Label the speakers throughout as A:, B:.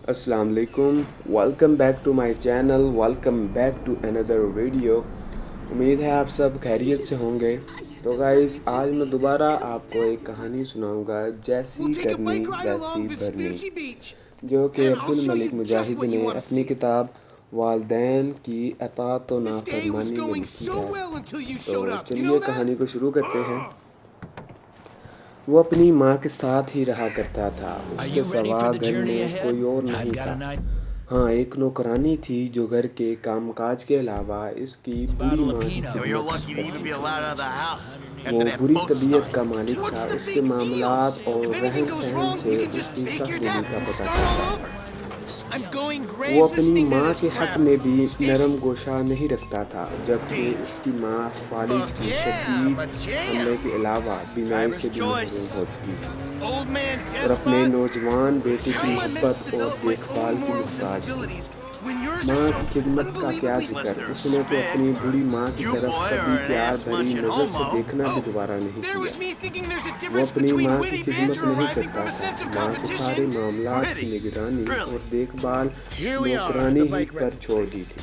A: Assalamu alaikum. Welcome back to my channel. Welcome back to another video. उम्मीद है आप सब खैरियत से होंगे। तो गाइस आज मैं दोबारा आपको एक कहानी सुनाऊंगा, जैसी करनी वैसी भरनी, जो कि अब्दुल मलिक मुजाहिद ने अपनी किताब वालदैन की अताअत व नाफरमानी में लिखी है। तो चलिए कहानी को शुरू करते हैं। वो अपनी माँ के साथ ही रहा करता था। उसके सिवा घर में कोई और नहीं था। हाँ, एक नौकरानी थी जो घर के कामकाज के अलावा इसकी बूढ़ी माँ की खिदमत करती थी। वो बुरी तबीयत का मालिक था। उसके मामलात और रहन सहन से उसकी सख्त का पता चलता। वो अपनी माँ के हक में भी नरम गोशा नहीं रखता था, जबकि उसकी माँ फालिज की शदीद हमले के अलावा बीमारी से भी महरूम हो चुकी थी और अपने नौजवान बेटे की मोहब्बत और देखभाल की मुहताज थी। माँ की खिदमत का क्या जिक्र, उसने तो अपनी बूढ़ी माँ की तरफ कभी प्यार भरी नज़र से देखना भी दोबारा नहीं किया। वो अपनी माँ की खिदमत नहीं करता था। माँ के सारे मामलात की निगरानी और देखभाल नौकरानी ही पर छोड़ दी थी।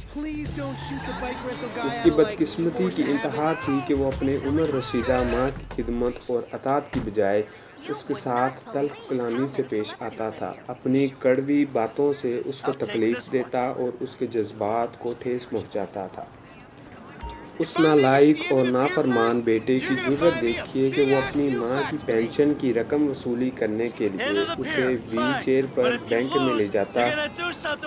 A: उसकी बदकिस्मती की इंतहा थी कि वो अपने उम्र रसीदा माँ की खिदमत और अतात की बजाय उसके साथ तल्ख कलामी से पेश आता था। अपनी कड़वी बातों से उसको तकलीफ देता और उसके जज्बात को ठेस पहुंचाता था। उस नालायक और नाफरमान बेटे की जुर्रत देखिए कि वो अपनी माँ की पेंशन की रकम वसूली करने के लिए उसे व्हील चेयर पर बैंक में ले जाता।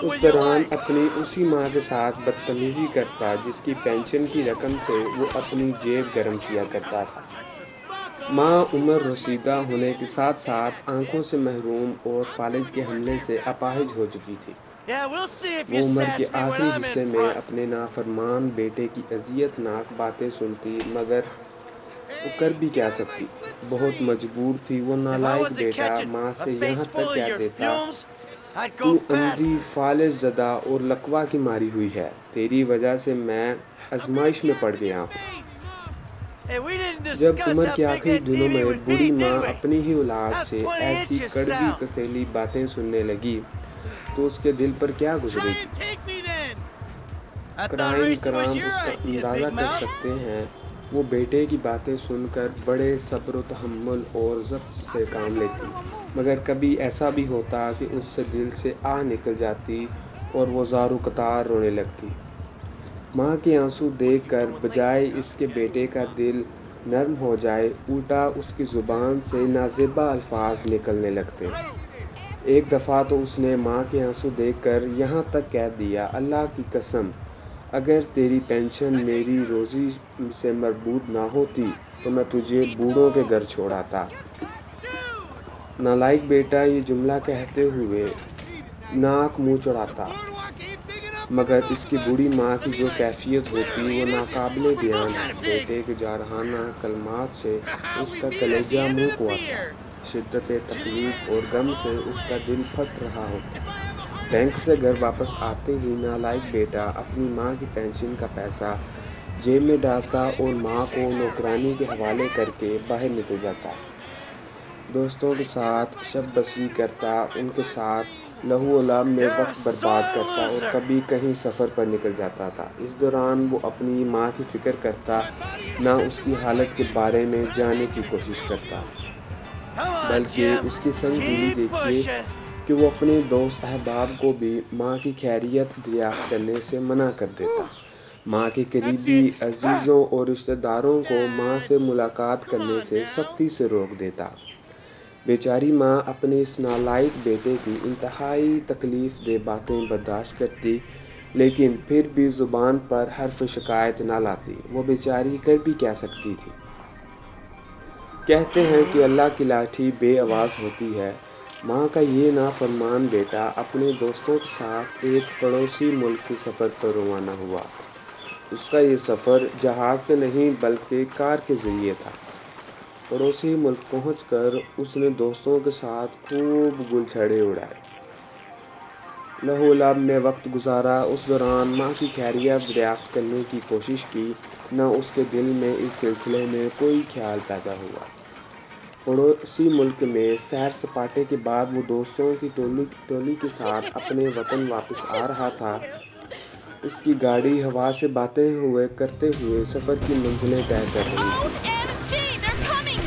A: उस दौरान अपनी उसी माँ के साथ बदतमीजी करता जिसकी पेंशन की रकम से वो अपनी जेब गर्म किया करता था। माँ उम्र रसीदा होने के साथ साथ आंखों से महरूम और फालिज के हमले से अपाहिज हो चुकी थी। वो उम्र के आखिरी हिस्से में अपने नाफरमान बेटे की अजियतनाक बातें सुनती, मगर वो कर भी क्या सकती थी। बहुत मजबूर थी। वो नालायक बेटा माँ से यहाँ तक कह देता, तू अंधी फालिज ज़दा और लकवा की मारी हुई है। तेरी वजह से मैं आजमाइश में पड़ गया हूँ। जब उम्र के आखिरी दिनों में बूढ़ी माँ अपनी ही औलाद से ऐसी कड़वी कतीली बातें सुनने लगी तो उसके दिल पर क्या गुजरेगी। कराम उसका अंदाज़ा कर सकते हैं। वो बेटे की बातें सुनकर बड़े सब्र तहम्मुल और ज़ब्त से काम लेती, मगर कभी ऐसा भी होता कि उससे दिल से आह निकल जाती और वो ज़ारो कतार रोने लगती। माँ के आंसू देखकर बजाय इसके बेटे का दिल नरम हो जाए, उल्टा उसकी ज़ुबान से नाज़ेबा अल्फाज निकलने लगते। एक दफ़ा तो उसने माँ के आंसू देखकर यहाँ तक कह दिया, अल्लाह की कसम, अगर तेरी पेंशन मेरी रोज़ी से मरबूत ना होती तो मैं तुझे बूढ़ों के घर छोड़ आता। नालायक बेटा ये जुमला कहते हुए नाक मुँह चढ़ाता, मगर इसकी बूढ़ी माँ की जो कैफियत होती वो नाकाबिले बयान है। बेटे के जारहाना कलमात से उसका कलेजा मुँह को आता। शिद्दत तकलीफ और गम से उसका दिल फट रहा होता। बैंक से घर वापस आते ही नालायक बेटा अपनी माँ की पेंशन का पैसा जेब में डालता और माँ को नौकरानी के हवाले करके बाहर निकल जाता। दोस्तों के साथ शब बसी करता, उनके साथ लहू और लाभ में वक्त बर्बाद करता और कभी कहीं सफ़र पर निकल जाता था। इस दौरान वो अपनी माँ की फ़िक्र करता, ना उसकी हालत के बारे में जानने की कोशिश करता, बल्कि उसकी संग दिली देखिए कि वो अपने दोस्त अहबाब को भी माँ की खैरियत दरियाफ़्त करने से मना कर देता। माँ के करीबी अजीज़ों और रिश्तेदारों को माँ से मुलाकात करने से सख्ती से रोक देता। बेचारी माँ अपने इस नालायक बेटे की इंतहाई तकलीफ़ दे बातें बर्दाश्त करती, लेकिन फिर भी ज़ुबान पर हर्फ शिकायत ना लाती। वो बेचारी कर भी क्या सकती थी। कहते हैं कि अल्लाह की लाठी बे आवाज़ होती है। माँ का ये नाफरमान बेटा अपने दोस्तों के साथ एक पड़ोसी मुल्क के सफ़र पर रवाना हुआ। उसका ये सफ़र जहाज़ से नहीं बल्कि कार के ज़रिए था। पड़ोसी मुल्क पहुंचकर उसने दोस्तों के साथ खूब गुलछड़े उड़ाए, लहू-लब में वक्त गुजारा। उस दौरान माँ की खैरियत दरियाफ्त करने की कोशिश की, न उसके दिल में इस सिलसिले में कोई ख्याल पैदा हुआ। पड़ोसी मुल्क में सैर सपाटे के बाद वो दोस्तों की टोली के साथ अपने वतन वापस आ रहा था। उसकी गाड़ी हवा से बातें करते हुए सफ़र की मंजिलें तय कर रही थी।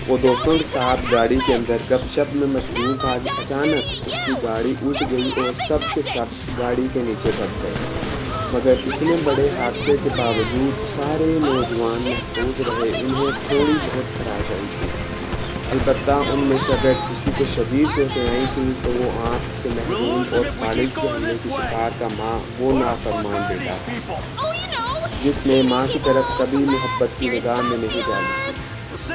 A: वो दोस्तों के साथ गाड़ी के अंदर गपशप में मशगूल था कि अचानक उसकी गाड़ी उल्ट गई और सब के सब गाड़ी के नीचे दब गए। मगर इतने बड़े हादसे के बावजूद सारे नौजवान महफूज रहे। इन्हें थोड़ी बहुत खराश आई थी, अलबत्ता उनमें से अगर किसी को शदीद चोटें आई थी तो वो आँख से महरूम और खालिद के हमले की शिकार का वो नाफरमान बेटा था, जिसने माँ की तरफ कभी मोहब्बत की निगाह में नहीं डाली थी,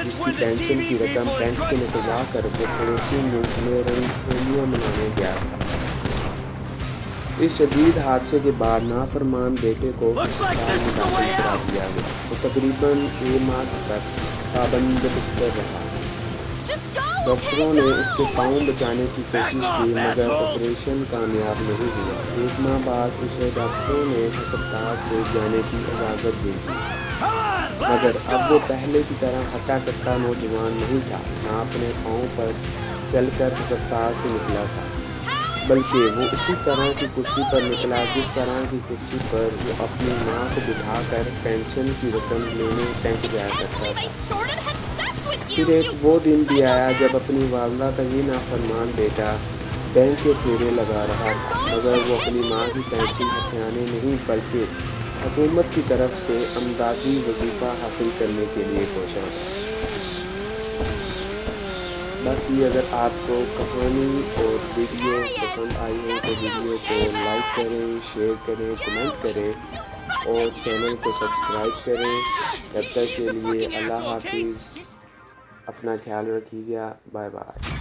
A: जिसकी पेंशन की रकम बैंक से निकलवा कर वो पड़ोसी मुल्क में रंगोलियाँ मनाने गया था। इस शदीद हादसे के बाद नाफरमान बेटे को अस्पताल में दाखिल करा दिया गया। वो तकरीबन 1 माह तक पाबंद बिस्तर रहा। डॉक्टरों ने उसके पाँव बचाने की कोशिश की, मगर ऑपरेशन कामयाब नहीं हुआ। 1 माह बाद उसे डॉक्टरों ने अस्पताल से जाने की इजाज़त दी थी, मगर अब वो पहले की तरह हट्टा कट्टा नौजवान नहीं था। ना अपने पाँव पर चलकर अस्पताल से निकला था, बल्कि वो उसी तरह की कुर्सी पर निकला जिस तरह की कुर्सी पर वो अपनी माँ को बिठाकर पेंशन की रकम लेने बैंक जाया करता था। फिर एक वो दिन भी आया जब अपनी वालदा का ये नाफरमान बेटा बैंक के फेरे लगा रहा था, मगर वो अपनी माँ की पेंशन हथियाने नहीं बल्कि हुकूमत की तरफ से अमदादी वजीफ़ा हासिल करने के लिए पहुँचा। बाकी अगर आपको कहानी और वीडियो पसंद आई हो तो वीडियो को लाइक करें, शेयर करें, कमेंट करें और चैनल को सब्सक्राइब करें। तब तक के लिए अल्लाह हाफिज़, अपना ख्याल रखिएगा, बाय बाय।